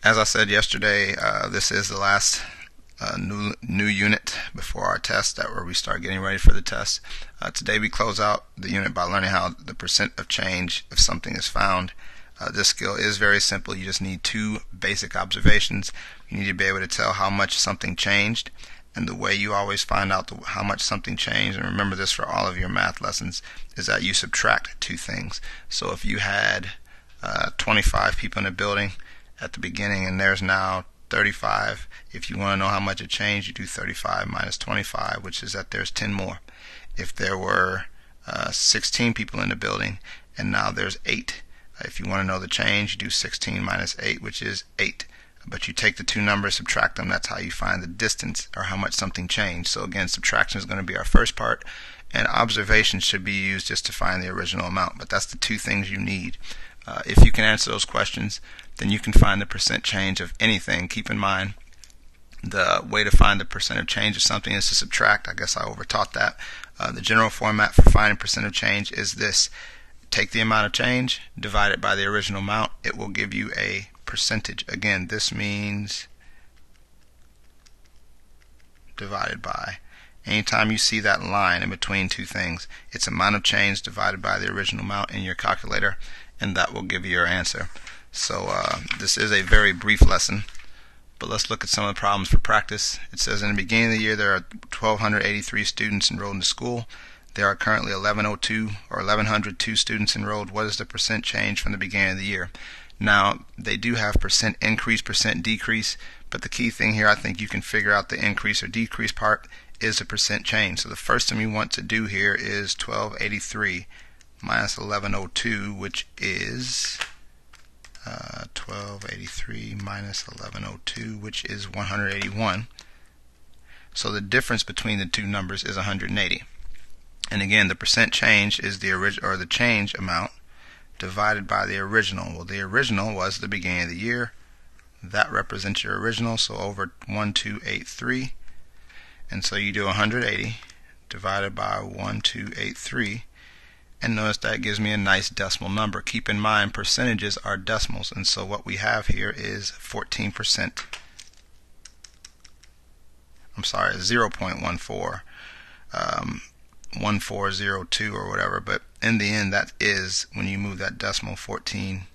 As I said yesterday, this is the last new unit before our test, where we start getting ready for the test. Today we close out the unit by learning how the percent of change if something is found. This skill is very simple. You just need two basic observations. You need to be able to tell how much something changed, and the way you always find out how much something changed, and remember this for all of your math lessons, is that you subtract two things. So if you had 25 people in a building at the beginning and there's now 35, if you want to know how much it changed, you do 35 minus 25, which is that there's 10 more. If there were 16 people in the building and now there's 8, if you want to know the change, you do 16 minus 8, which is 8. But you take the two numbers, subtract them. That's how you find the distance, or how much something changed. So again, subtraction is going to be our first part, and observation should be used just to find the original amount. But that's the two things you need. If you can answer those questions, then you can find the percent change of anything. Keep in mind, the way to find the percent of change of something is to subtract. I guess I overtaught that. The general format for finding percent of change is this. Take the amount of change, divide it by the original amount. It will give you a percentage. Again, this means divided by. Anytime you see that line in between two things, it's amount of change divided by the original amount in your calculator, and that will give you your answer. So this is a very brief lesson, but let's look at some of the problems for practice. It says in the beginning of the year there are 1,283 students enrolled in the school. There are currently 1,102 students enrolled. What is the percent change from the beginning of the year? Now, they do have percent increase, percent decrease, but the key thing here, I think you can figure out the increase or decrease part, is the percent change. So the first thing we want to do here is 1,283 minus 1,102, which is 1,283 minus 1,102, which is 181. So the difference between the two numbers is 180. And again, the percent change is the original, or the change amount, divided by the original. Well, the original was the beginning of the year. That represents your original, so over 1,283. And so you do 180 divided by 1,283. And notice that gives me a nice decimal number. Keep in mind, percentages are decimals, and so what we have here is 14%. I'm sorry, 0.14. 1402 or whatever, but in the end that is, when you move that decimal, 14%.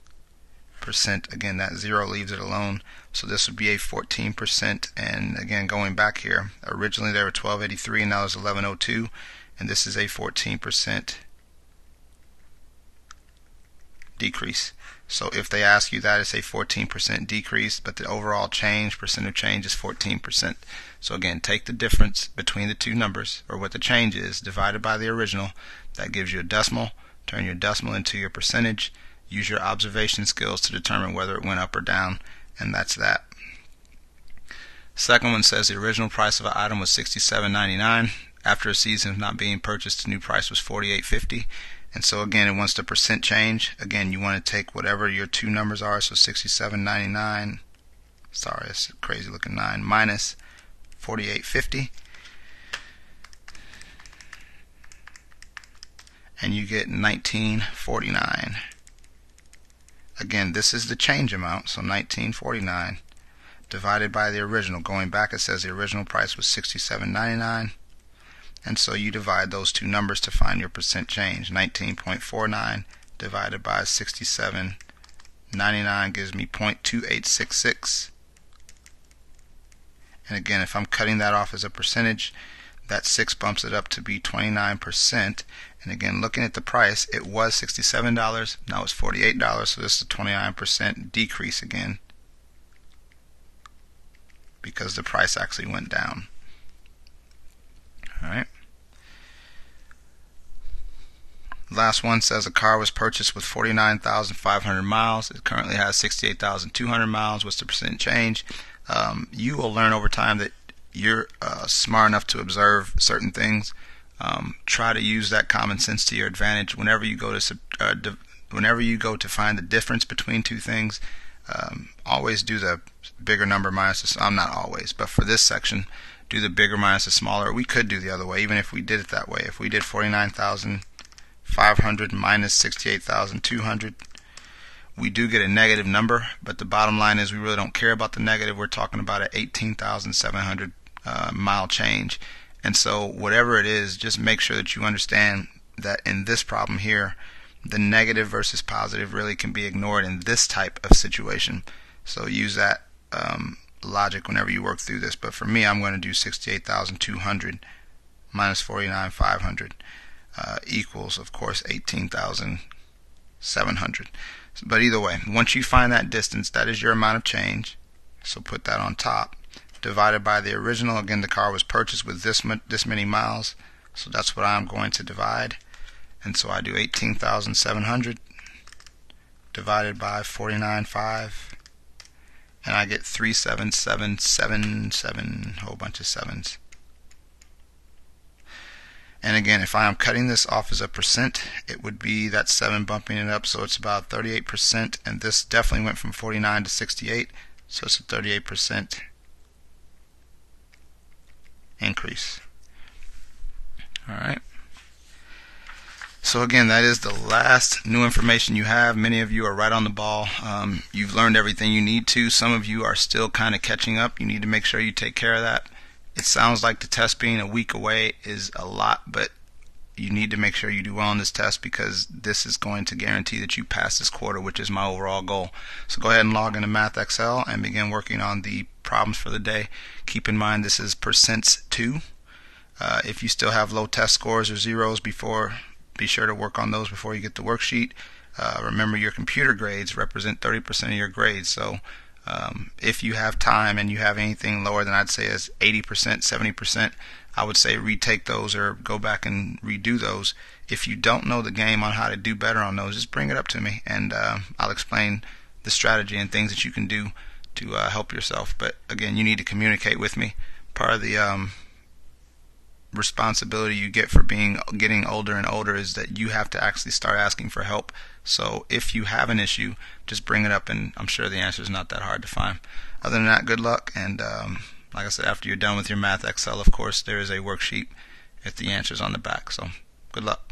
Again, that 0 leaves it alone, so this would be a 14%. And again, going back here, originally there were 1,283 and now there's 1,102, and this is a 14% decrease. So if they ask you that, it's a 14% decrease, but the overall change, percent of change, is 14%. So again, take the difference between the two numbers, or what the change is, divided by the original. That gives you a decimal. Turn your decimal into your percentage. Use your observation skills to determine whether it went up or down, and that's that. Second one says the original price of an item was $67.99. After a season of not being purchased, the new price was $48.50. And so again, it wants the percent change. Again, you want to take whatever your two numbers are, so $67.99, sorry, it's a crazy looking 9, minus $48.50, and you get $19.49. Again, this is the change amount, so $19.49 divided by the original. Going back, it says the original price was $67.99. And so you divide those two numbers to find your percent change. 19.49 divided by 67.99 gives me 0.2866. And again, if I'm cutting that off as a percentage, that 6 bumps it up to be 29%. And again, looking at the price, it was $67, now it's $48, so this is a 29% decrease again, because the price actually went down. Alright. Last one says a car was purchased with 49,500 miles. It currently has 68,200 miles. What's the percent change? You will learn over time that you're smart enough to observe certain things. Try to use that common sense to your advantage. Whenever you go to find the difference between two things, always do the bigger number minus the, not always, but for this section, do the bigger minus the smaller. We could do the other way, even if we did it that way. If we did 49,500 minus 68,200, we do get a negative number, but the bottom line is we really don't care about the negative. We're talking about an 18,700 mile change. And so whatever it is, just make sure that you understand that in this problem here, the negative versus positive really can be ignored in this type of situation. So use that logic whenever you work through this. But for me, I'm going to do 68,200 minus 49,500 equals, of course, 18,700. But either way, once you find that distance, that is your amount of change. So put that on top. Divided by the original. Again, the car was purchased with this many miles. So that's what I'm going to divide. And so I do 18,700 divided by 49.5. And I get 37777, a whole bunch of sevens. And again, if I am cutting this off as a percent, it would be that 7 bumping it up, so it's about 38%, and this definitely went from 49 to 68, so it's a 38% increase. Alright. So again, that is the last new information you have. Many of you are right on the ball. You've learned everything you need to. Some of you are still kind of catching up. You need to make sure you take care of that. It sounds like the test being a week away is a lot, but you need to make sure you do well on this test, because this is going to guarantee that you pass this quarter, which is my overall goal. So go ahead and log into MathXL and begin working on the problems for the day. Keep in mind this is percents 2. If you still have low test scores or zeros before, be sure to work on those before you get the worksheet. Remember, your computer grades represent 30% of your grades, so if you have time and you have anything lower than I'd say as 80%, 70%, I would say retake those or go back and redo those. If you don't know the game on how to do better on those, just bring it up to me, and I'll explain the strategy and things that you can do to help yourself. But again, you need to communicate with me. Part of the responsibility you get for getting older and older is that you have to actually start asking for help. So if you have an issue, just bring it up, and I'm sure the answer is not that hard to find. Other than that, good luck, and like I said, after you're done with your MathXL, of course, there is a worksheet if the answer's on the back. So good luck.